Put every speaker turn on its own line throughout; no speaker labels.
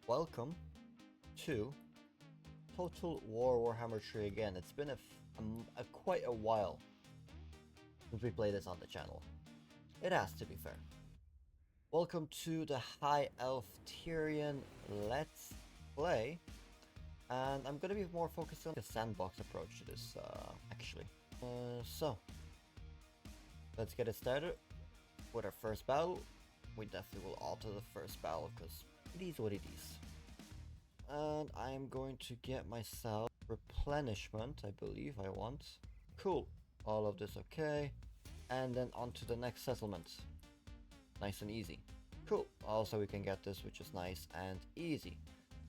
Welcome to Total War Warhammer 3 again. It's been quite a while since we played this on the channel. It has to be fair. Welcome to the High Elf Tryion Let's Play. And I'm gonna be more focused on the sandbox approach to this, actually. So, let's get it started with our first battle. We definitely will alter the first battle because it is what it is. And I'm going to get myself replenishment, I believe I want. Cool, all of this okay. And then on to the next settlement. Nice and easy. Cool, also we can get this, which is nice and easy.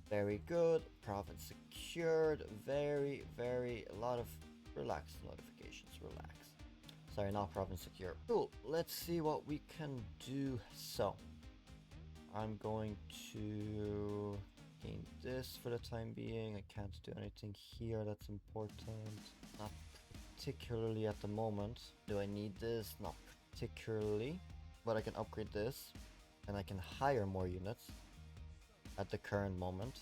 Very good, province secured, a lot of relaxed notifications, relax. Sorry, not province secure. Cool, let's see what we can do. So, I'm going to gain this for the time being. I can't do anything here that's important. Not particularly at the moment. Do I need this? Not particularly. But I can upgrade this. And I can hire more units at the current moment.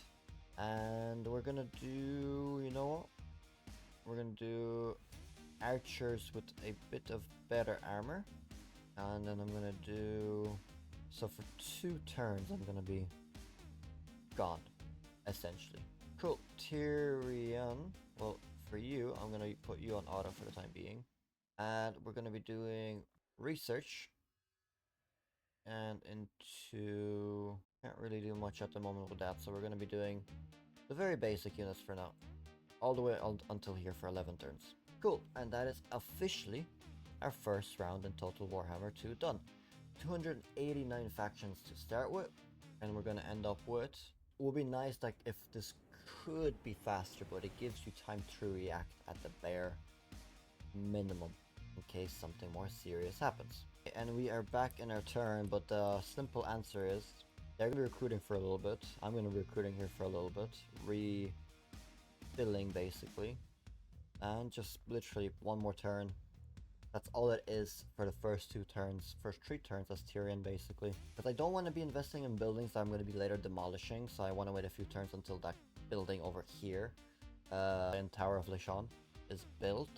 And we're gonna do, you know what? We're gonna do archers with a bit of better armor. And then I'm gonna do... So for 2 turns I'm gonna be gone, essentially. Cool, Tryion. Well, for you, I'm gonna put you on auto for the time being. And we're gonna be doing research. And into... Can't really do much at the moment with that, so we're gonna be doing the very basic units for now. All the way until here for 11 turns. Cool, and that is officially our first round in Total Warhammer 2 done. 289 factions to start with, and we're gonna end up with... It would be nice like if this could be faster, but it gives you time to react at the bare minimum in case something more serious happens. And we are back in our turn, but the simple answer is they're gonna be recruiting for a little bit. I'm gonna be recruiting here for a little bit, refilling basically, and just literally one more turn. That's all it is for the first 2 turns, first 3 turns as Tryion basically. Because I don't want to be investing in buildings that I'm going to be later demolishing, so I want to wait a few turns until that building over here, in Tower of Lishon, is built.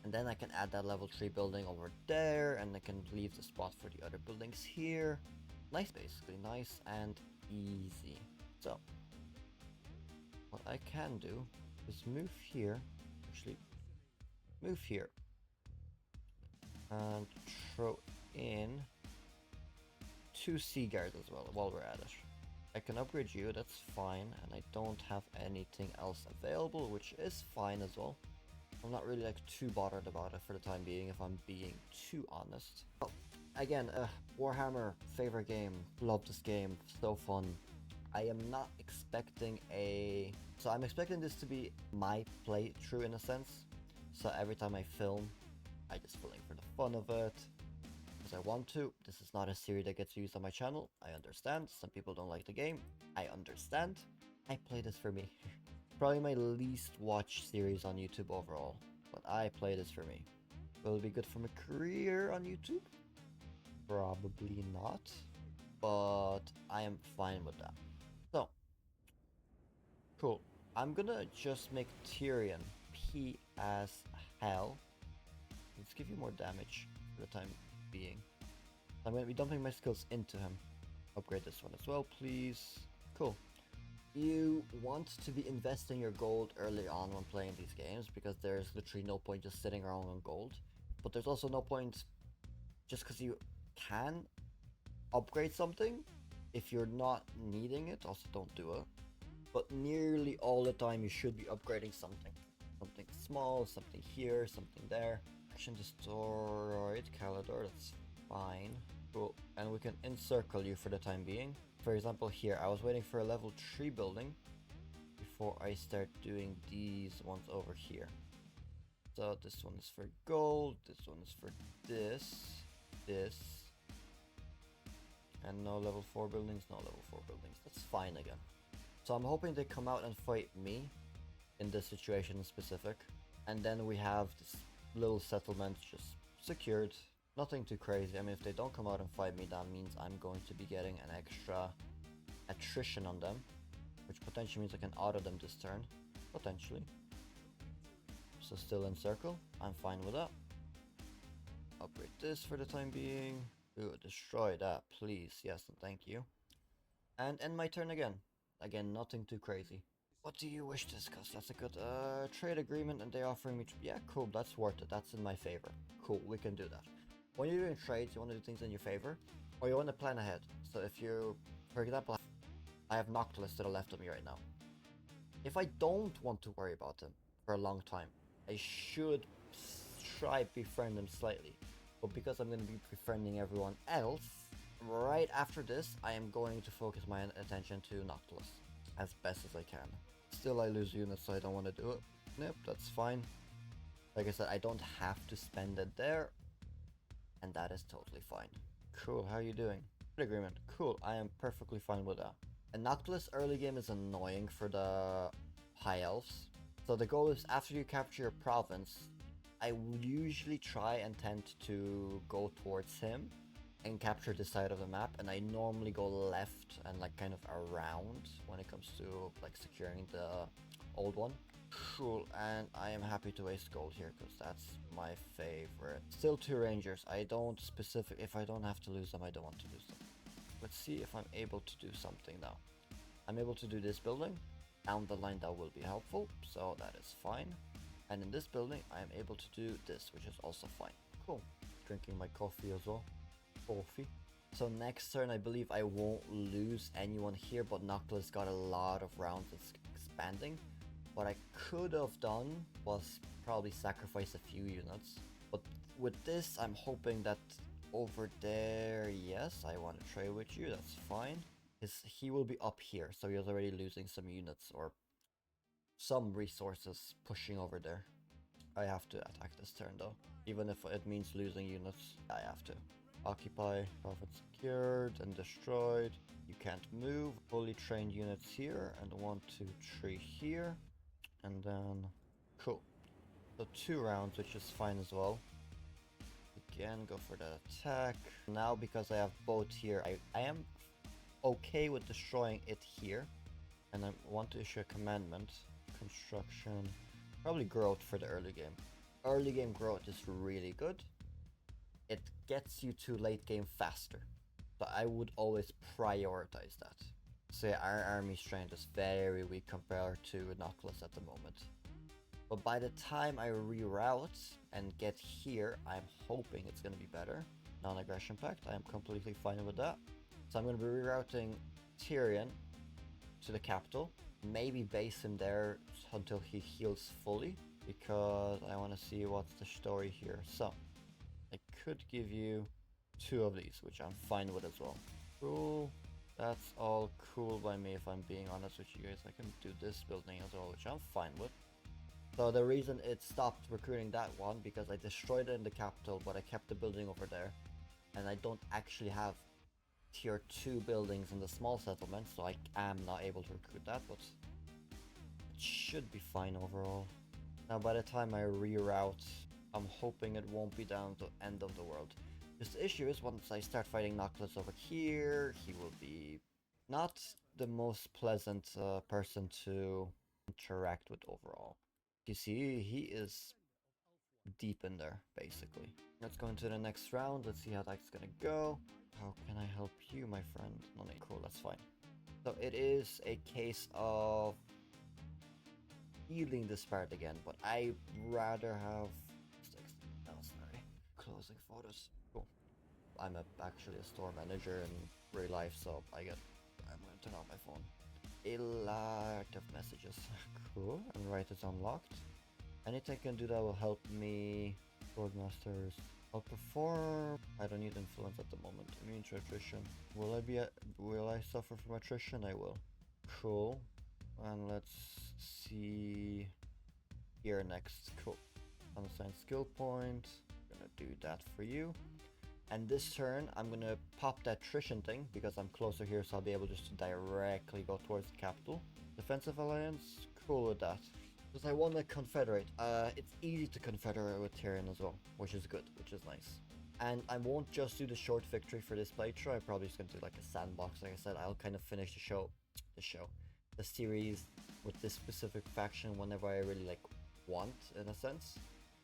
And then I can add that level 3 building over there, and I can leave the spot for the other buildings here. Nice basically, nice and easy. So, what I can do is move here, actually, move here. And throw in 2 sea guards as well while we're at it. I can upgrade you, that's fine, and I don't have anything else available, which is fine as well. I'm not really like too bothered about it for the time being, if I'm being too honest. Oh, again, Warhammer, favorite game, love this game, so fun. I am not expecting so I'm expecting this to be my playthrough in a sense. So every time I film, I just film for the fun of it, because I want to. This is not a series that gets used on my channel. I understand. Some people don't like the game. I understand. I play this for me. Probably my least watched series on YouTube overall, but I play this for me. Will it be good for my career on YouTube? Probably not, but I am fine with that. So, cool. I'm gonna just make Tryion P as hell. Let's give you more damage for the time being. I'm going to be dumping my skills into him. Upgrade this one as well, please. Cool. You want to be investing your gold early on when playing these games, because there's literally no point just sitting around on gold. But there's also no point just because you can upgrade something. If you're not needing it, also don't do it. But nearly all the time you should be upgrading something. Something small, something here, something there. Action destroyed, Calidor, that's fine. Cool, and we can encircle you for the time being. For example here, I was waiting for a level 3 building before I start doing these ones over here. So this one is for gold, this one is for this. And no level 4 buildings, no level 4 buildings, that's fine again. So I'm hoping they come out and fight me in this situation in specific. And then we have this little settlement just secured. Nothing too crazy. I mean, if they don't come out and fight me, that means I'm going to be getting an extra attrition on them. which potentially means I can auto them this turn, potentially. So still in circle, I'm fine with that. Upgrade this for the time being. Ooh, destroy that, please. Yes, and thank you. And end my turn again. Again, nothing too crazy. What do you wish to discuss? That's a good trade agreement, and they're offering me. Yeah, cool. That's worth it. That's in my favor. Cool, we can do that. When you're doing trades, you want to do things in your favor, or you want to plan ahead. So if you, for example, I have Noctilus to the left of me right now. If I don't want to worry about him for a long time, I should try befriend him slightly. But because I'm going to be befriending everyone else, right after this, I am going to focus my attention to Noctilus as best as I can. Still, I lose units, so I don't want to do it. Nope, that's fine. Like I said, I don't have to spend it there, and that is totally fine. Cool, how are you doing? Good agreement. Cool, I am perfectly fine with that. And Noctilus early game is annoying for the high elves. So the goal is after you capture your province, I will usually try and tend to go towards him and capture this side of the map, and I normally go left and like kind of around when it comes to like securing the old one. Cool, and I am happy to waste gold here because that's my favorite. Still 2 rangers. I don't if I don't have to lose them, I don't want to lose them. Let's see if I'm able to do something now. I'm able to do this building. Down the line that will be helpful, so that is fine. And in this building, I am able to do this, which is also fine. Cool. Drinking my coffee as well. Coffee. So next turn, I believe I won't lose anyone here, but Noctilus got a lot of rounds. It's expanding. What I could have done was probably sacrifice a few units. But with this, I'm hoping that over there, yes, I want to trade with you. That's fine. He will be up here, so he was already losing some units or some resources pushing over there. I have to attack this turn though, even if it means losing units. I have to. Occupy, province secured and destroyed. You can't move. Fully trained units here, and 1, 2, 3 here, and then cool. So 2 rounds, which is fine as well. Again, go for the attack. Now because I have both here, I am okay with destroying it here, and I want to issue a commandment. Construction, probably growth for the early game. Early game growth is really good. It gets you to late game faster, so I would always prioritize that. So yeah, our army strength is very weak compared to Noctilus at the moment. But by the time I reroute and get here, I'm hoping it's going to be better. Non-aggression pact, I am completely fine with that. So I'm going to be rerouting Tryion to the capital. Maybe base him there until he heals fully, because I want to see what's the story here. So I could give you 2 of these, which I'm fine with as well. Cool. That's all cool by me, if I'm being honest with you guys. I can do this building as well, which I'm fine with. So the reason it stopped recruiting that one, because I destroyed it in the capital, but I kept the building over there, and I don't actually have tier 2 buildings in the small settlement, so I am not able to recruit that, but it should be fine overall. Now by the time I reroute, I'm hoping it won't be down to end of the world. Just the issue is, once I start fighting Noctilus over here, he will be not the most pleasant person to interact with overall. You see, he is deep in there, basically. Let's go into the next round. Let's see how that's gonna go. How can I help you, my friend? No, cool, that's fine. So it is a case of healing this part again, but I'd rather have... Oh, sorry. Closing photos. Cool. I'm actually a store manager in real life, so I'm gonna turn on my phone. A lot of messages. Cool, and right, it's unlocked. Anything I can do that will help me. Swordmasters. I'll perform. I don't need influence at the moment. Immune to attrition. Will I suffer from attrition? I will. Cool. And let's see here next. Cool. Unassign skill point. Gonna do that for you. And this turn, I'm gonna pop that attrition thing because I'm closer here, so I'll be able just to directly go towards the capital. Defensive alliance, cool with that. Because I want to confederate. It's easy to confederate with Tryion as well, which is good, which is nice. And I won't just do the short victory for this playthrough. I'm probably just gonna do like a sandbox. Like I said, I'll kind of finish the show. the series with this specific faction whenever I really like want, in a sense.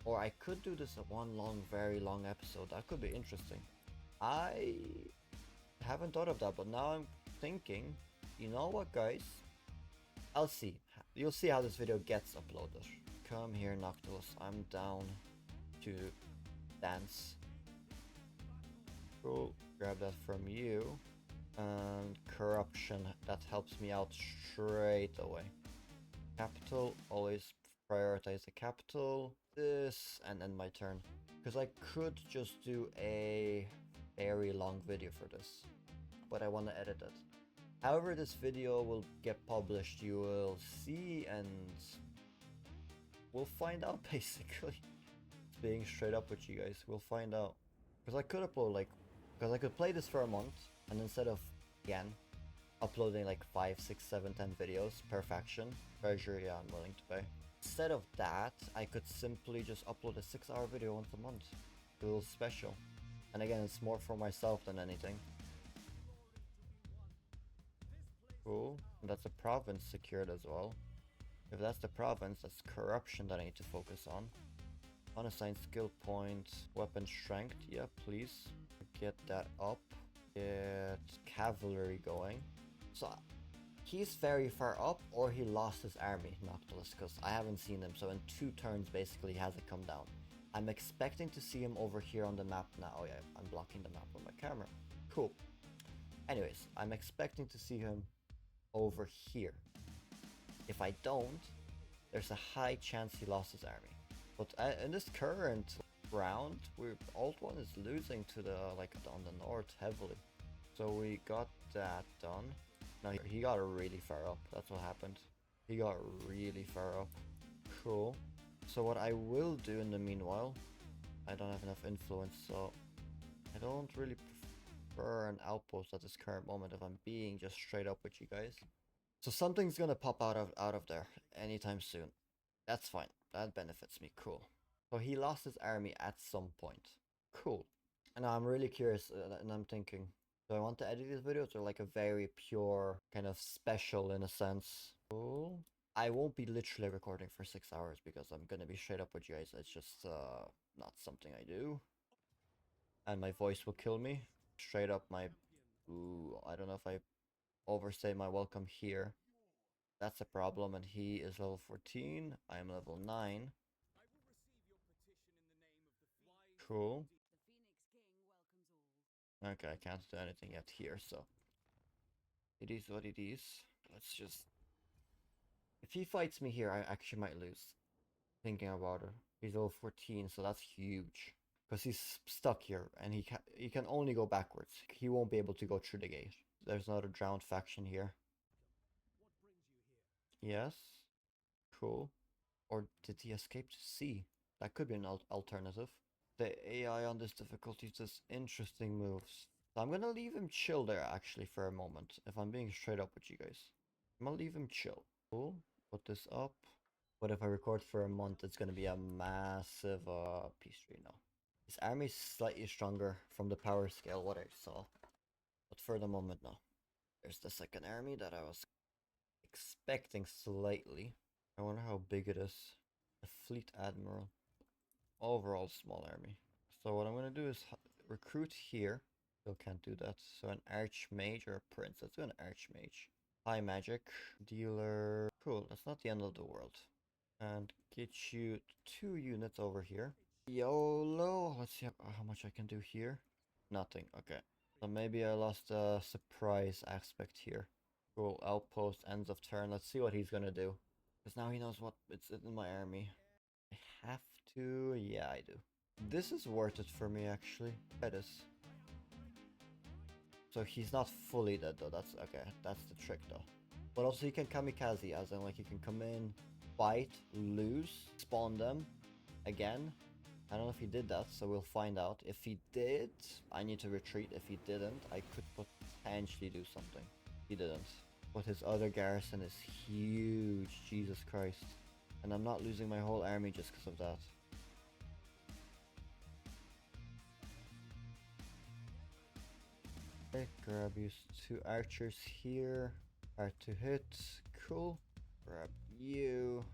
Or I could do this one long, very long episode. That could be interesting. I haven't thought of that, but now I'm thinking, you know what, guys? I'll see. You'll see how this video gets uploaded. Come here, Noctilus. I'm down to dance. Cool. Grab that from you. And corruption, that helps me out straight away. Capital, always prioritize the capital. This, and end my turn. Because I could just do a very long video for this, but I want to edit it. However this video will get published, you will see, and we'll find out basically. Being straight up with you guys, we'll find out. Because I could upload because I could play this for a month, and instead of, again, uploading like 5, 6, 7, 10 videos per faction, treasure, yeah, I'm willing to pay. Instead of that, I could simply just upload a 6-hour video once a month. A little special. And again, it's more for myself than anything. Cool. And that's a province secured as well. If that's the province, that's corruption that I need to focus on. Unassigned skill point, weapon strength, yeah, please. Get that up. Get cavalry going. So he's very far up, or he lost his army, Noctilus, because I haven't seen him. So in 2 turns, basically, he hasn't come down. I'm expecting to see him over here on the map now. Oh yeah, I'm blocking the map with my camera. Cool. Anyways, I'm expecting to see him over here. If I don't, there's a high chance he lost his army. But in this current round, Alt 1 is losing to the, on the north heavily. So we got that done. Now he got really far up. That's what happened. He got really far up. Cool. So what I will do in the meanwhile, I don't have enough influence, so I don't really prefer an outpost at this current moment if I'm being just straight up with you guys. So something's gonna pop out of there anytime soon. That's fine. That benefits me. Cool. So he lost his army at some point. Cool. And now I'm really curious, and I'm thinking, do I want to edit these videos or like a very pure kind of special in a sense? Cool. I won't be literally recording for 6 hours because I'm gonna be straight up with you guys. It's just not something I do. And my voice will kill me. Straight up my... Ooh, I don't know if I overstay my welcome here. That's a problem, and he is level 14. I am level 9. Cool. Okay, I can't do anything yet here, so... It is what it is. Let's just... If he fights me here, I actually might lose. Thinking about it. He's level 14, so that's huge. Because he's stuck here, and he can only go backwards. He won't be able to go through the gate. There's another drowned faction here. Yes. Cool. Or did he escape to sea? That could be an alternative. The AI on this difficulty does interesting moves. So I'm gonna leave him chill there actually for a moment, if I'm being straight up with you guys. I'm gonna leave him chill. Cool. Put this up. But if I record for a month, it's gonna be a massive peace tree now. His army is slightly stronger from the power scale, what I saw. But for the moment, no. There's the second army that I was expecting slightly. I wonder how big it is. A fleet admiral. Overall small army. So what I'm gonna do is recruit here. Still can't do that. So an archmage or a prince. Let's do an archmage. High magic. Dealer. Cool, that's not the end of the world. And get you 2 units over here. YOLO. Let's see how much I can do here. Nothing. Okay. So maybe I lost the surprise aspect here. Cool. Outpost. Ends of turn. Let's see what he's gonna do. Because now he knows what it's in my army. I have to. Yeah, I do. This is worth it for me, actually. It is. So he's not fully dead, though. That's okay. That's the trick, though. But also he can kamikaze, as in, like, he can come in, fight, lose, spawn them again. I don't know if he did that, so we'll find out. If he did, I need to retreat. If he didn't, I could potentially do something. He didn't. But his other garrison is huge, Jesus Christ. And I'm not losing my whole army just because of that. Okay, grab you 2 archers here. Hard to hit. Cool. Grab you.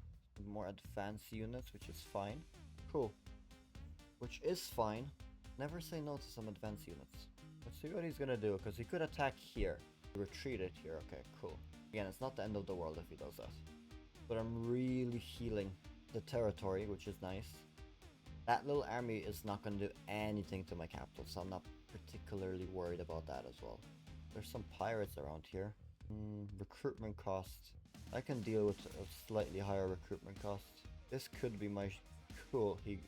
More advanced units, which is fine. Cool. Which is fine. Never say no to some advanced units. Let's see what he's gonna do, because he could attack here. Retreat it here. Okay, cool. Again, it's not the end of the world if he does that. But I'm really healing the territory, which is nice. That little army is not going to do anything to my capital, so I'm not particularly worried about that as well. There's some pirates around here. Recruitment cost. I can deal with a slightly higher recruitment cost. This could be my... Cool, he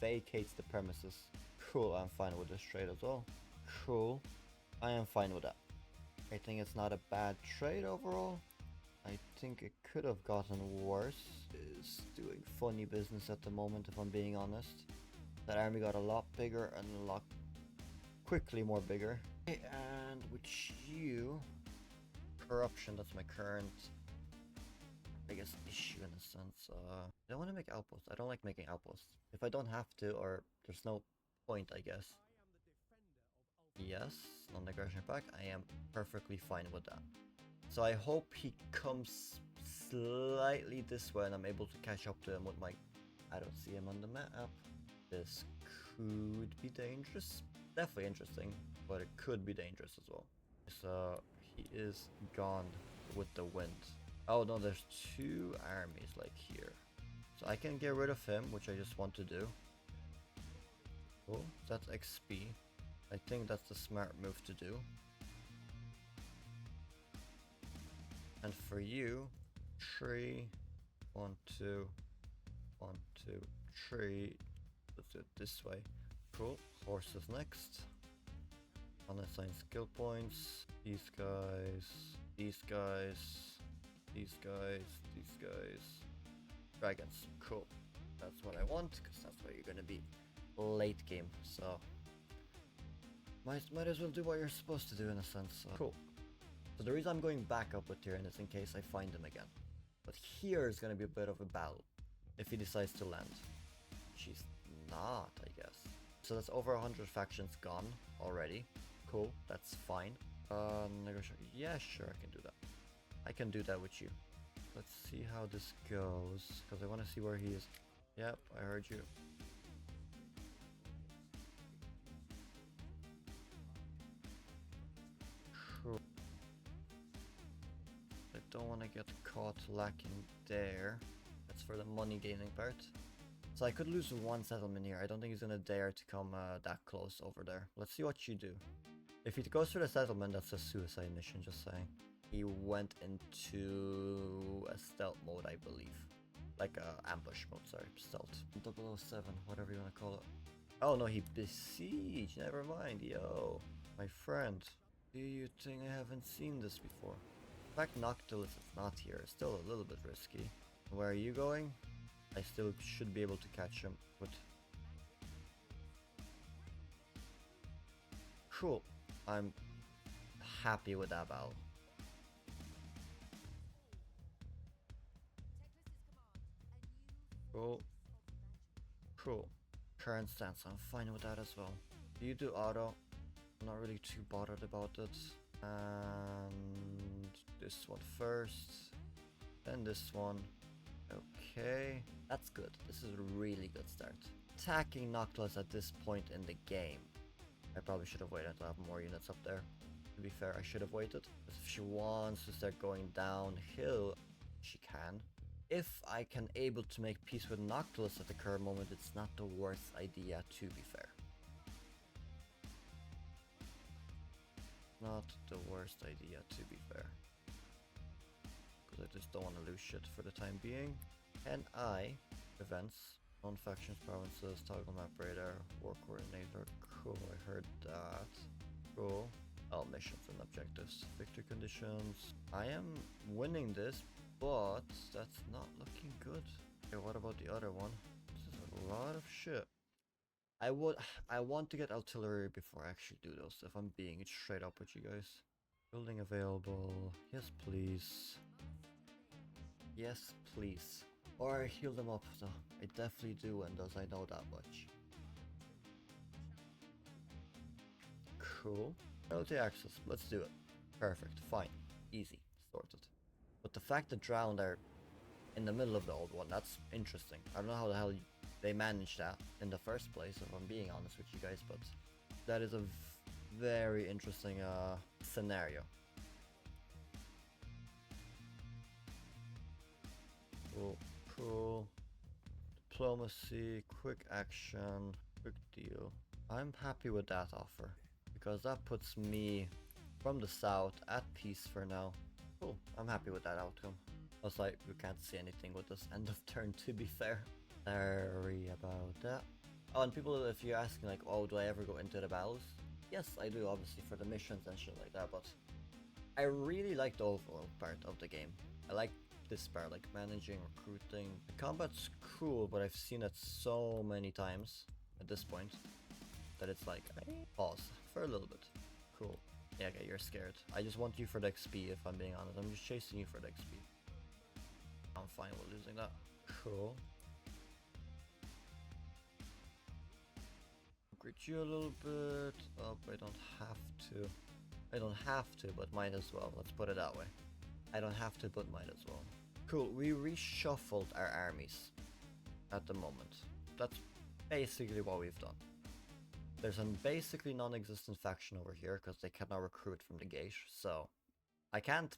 vacates the premises. Cool, I'm fine with this trade as well. Cool, I am fine with that. I think it's not a bad trade overall. I think it could have gotten worse. It's doing funny business at the moment, if I'm being honest. That army got a lot bigger and a lot quickly more bigger. And with you, corruption, that's my current biggest issue in a sense. I don't want to make outposts. I don't like making outposts. If I don't have to, or there's no point, I guess. Yes, non-aggression pack. I am perfectly fine with that. So I hope he comes slightly this way and I'm able to catch up to him with my... I don't see him on the map. This could be dangerous. Definitely interesting, but it could be dangerous as well. So he is gone with the wind. Oh no, there's two armies like here. So I can get rid of him, which I just want to do. Cool, that's XP. I think that's the smart move to do. And for you, 3, 1, 2, 1, 2, 3. Let's do it this way. Cool. Horses next. Unassign skill points. These guys. These guys. These guys. These guys. Dragons. Cool. That's what I want, because that's where you're gonna be late game. So might as well do what you're supposed to do in a sense. So. Cool. So the reason I'm going back up with Tryion is in case I find him again. But here is going to be a bit of a battle if he decides to land. She's not, I guess. So that's over 100 factions gone already. Cool, that's fine. Yeah, sure, I can do that. I can do that with you. Let's see how this goes, because I want to see where he is. Yep, I heard you. Cool. I don't want to get caught lacking there. That's for the money gaining part. So I could lose one settlement here. I don't think he's gonna dare to come that close over there. Let's see what you do. If he goes for the settlement, that's a suicide mission, just saying. He went into a stealth mode, I believe. Like a ambush mode, sorry, stealth. 007, whatever you want to call it. Oh no, he besieged, never mind, yo. My friend, do you think I haven't seen this before? In fact, Noctilus is not here, it's still a little bit risky. Where are you going? I still should be able to catch him with... Cool, I'm happy with that battle. Cool. Cool. Current stance, I'm fine with that as well. You do auto. I'm not really too bothered about it. And this one first. Then this one. Okay. That's good. This is a really good start. Attacking Noctilus at this point in the game. I probably should have waited to have more units up there. To be fair, I should have waited. Because if she wants to start going downhill, she can. If I can able to make peace with Noctilus at the current moment, it's not the worst idea, to be fair. Not the worst idea, to be fair. Because I just don't want to lose shit for the time being. And events, non-factions, provinces, toggle map radar, war coordinator. Cool, I heard that. Cool. Oh, missions and objectives. Victory conditions. I am winning this, but that's not looking good. Okay, what about the other one? This is a lot of shit. I want to get artillery before I actually do those, if I'm being straight up with you guys. Building available. Yes, please. Yes, please. Or heal them up, though. I definitely do win those, I know that much. Cool. Royalty access, let's do it. Perfect, fine. Easy. Sorted. But the fact that Drowned are in the middle of the old one, that's interesting. I don't know how the hell they managed that in the first place, if I'm being honest with you guys, but that is a very interesting scenario. Cool, cool. Diplomacy, quick action, quick deal. I'm happy with that offer, because that puts me from the south at peace for now. Cool, I'm happy with that outcome. Also, we can't see anything with this end of turn, to be fair. Sorry about that. Oh, and people, if you're asking like, oh, do I ever go into the battles? Yes, I do, obviously, for the missions and shit like that, but I really like the overall part of the game. I like this part, like managing, recruiting. The combat's cool, but I've seen it so many times at this point that it's like, pause for a little bit. Cool. Yeah, okay, you're scared. I just want you for the XP, if I'm being honest. I'm just chasing you for the XP. I'm fine with losing that. Cool. Upgrade you a little bit. Oh, I don't have to. I don't have to, but might as well. Let's put it that way. I don't have to, but might as well. Cool, we reshuffled our armies at the moment. That's basically what we've done. There's a basically non-existent faction over here because they cannot recruit from the gate, so I can't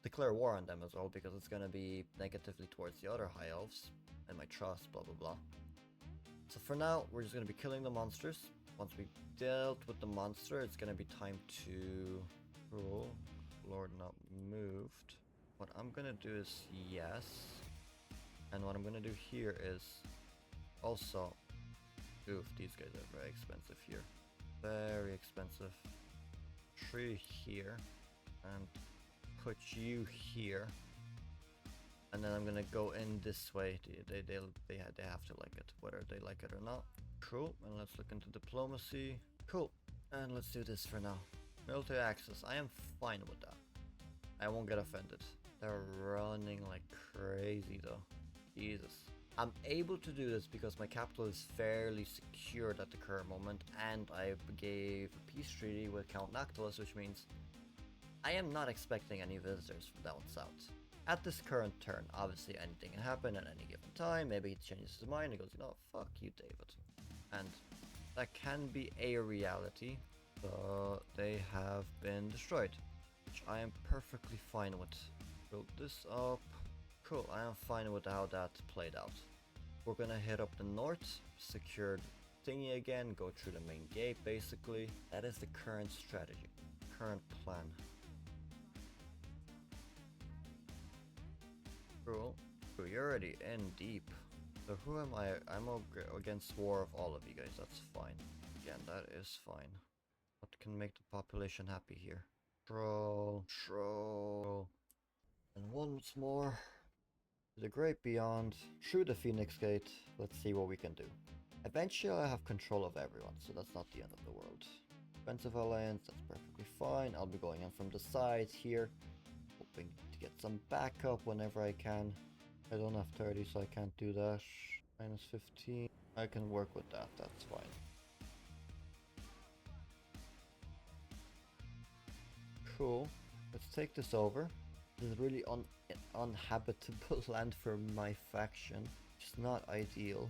declare war on them as well because it's going to be negatively towards the other high elves and my trust, blah blah blah. So for now, we're just going to be killing the monsters. Once we dealt with the monster, it's going to be time to... Cool. Lord not moved. What I'm going to do is yes. And what I'm going to do here is also... Oof, these guys are very expensive here. Very expensive. Tree here. And put you here. And then I'm gonna go in this way. They have to like it, whether they like it or not. Cool. And let's look into diplomacy. Cool. And let's do this for now. Military access. I am fine with that. I won't get offended. They're running like crazy though. Jesus. I'm able to do this because my capital is fairly secured at the current moment, and I gave a peace treaty with Count Noctilus, which means I am not expecting any visitors from down south. At this current turn, obviously anything can happen at any given time. Maybe he changes his mind and goes, you know, fuck you, David. And that can be a reality, but they have been destroyed, which I am perfectly fine with. Build this up. Cool, I am fine with how that played out. We're gonna head up the north, secure the thingy again, go through the main gate basically. That is the current strategy, current plan. Cool. So you're already in deep. So who am I? I'm against war of all of you guys, that's fine. Again, that is fine. What can make the population happy here? Troll. And once more. The great beyond, through the Phoenix Gate. Let's see what we can do. Eventually I have control of everyone, so that's not the end of the world. Defensive alliance, that's perfectly fine. I'll be going in from the sides here, hoping to get some backup whenever I can. I don't have 30, so I can't do that. Minus 15. I can work with that, that's fine. Cool. Let's take this over. This is really uninhabitable land for my faction. It's not ideal,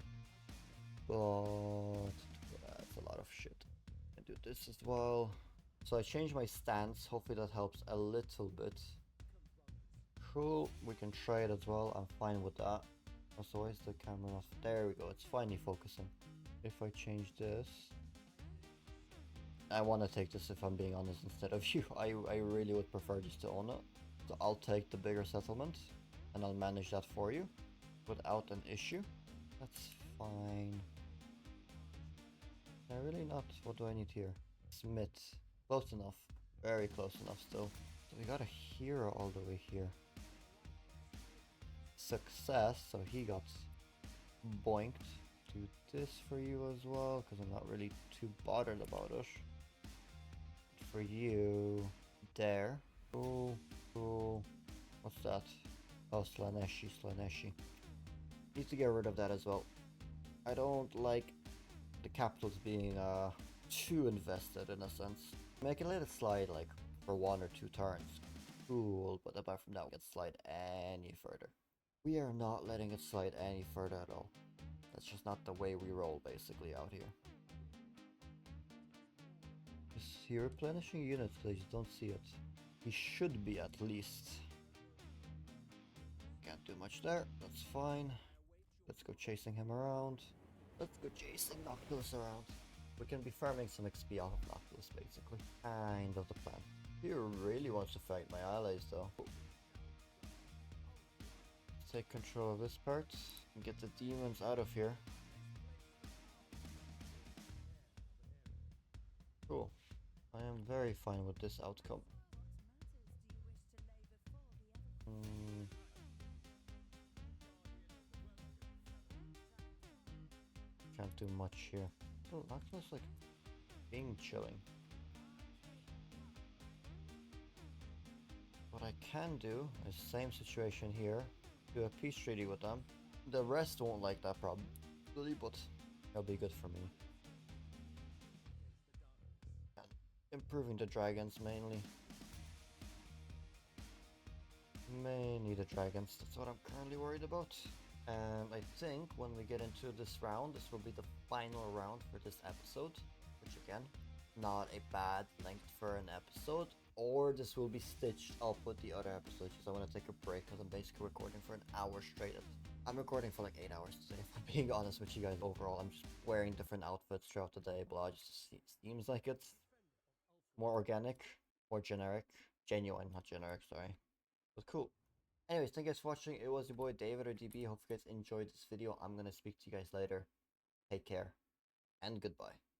but that's a lot of shit. I do this as well. So I changed my stance. Hopefully that helps a little bit. Cool. We can try it as well. I'm fine with that. Also, why is the camera off? There we go. It's finally focusing. If I change this, I want to take this, if I'm being honest, instead of you. I really would prefer just to own it. So I'll take the bigger settlement and I'll manage that for you without an issue. That's fine. Really not. What do I need here? Smite. Close enough. Very close enough still. So we got a hero all the way here. Success. So he got boinked. Do this for you as well, because I'm not really too bothered about it. For you, there. Cool. Cool. What's that? Oh, Slaneshi. Need to get rid of that as well. I don't like the capitals being too invested in a sense. I can let it slide like for 1 or 2 turns. Cool, but apart from that, we can't slide any further. We are not letting it slide any further at all. That's just not the way we roll, basically, out here. Is he replenishing units? I just don't see it. He should be at least. Can't do much there, that's fine. Let's go chasing him around. Let's go chasing Noctilus around. We can be farming some XP off of Noctilus, basically. Kind of the plan. He really wants to fight my allies, though. Let's take control of this part and get the demons out of here. Cool. I am very fine with this outcome. Can't do much here. Oh, Noctilus like being chilling. What I can do is same situation here. Do a peace treaty with them. The rest won't like that probably, but that'll be good for me. And improving the dragons mainly. Mainly the dragons, that's what I'm currently worried about. And I think when we get into this round, this will be the final round for this episode, which again, not a bad length for an episode. Or this will be stitched up with the other episodes, because I want to take a break, because I'm basically recording for an hour straight. I'm recording for like 8 hours today, if I'm being honest with you guys. Overall, I'm just wearing different outfits throughout the day, but it just seems like it's more organic, more generic. Genuine, not generic, sorry. But cool. Anyways, thank you guys for watching. It was your boy David or DB. Hope you guys enjoyed this video. I'm gonna speak to you guys later. Take care, and goodbye.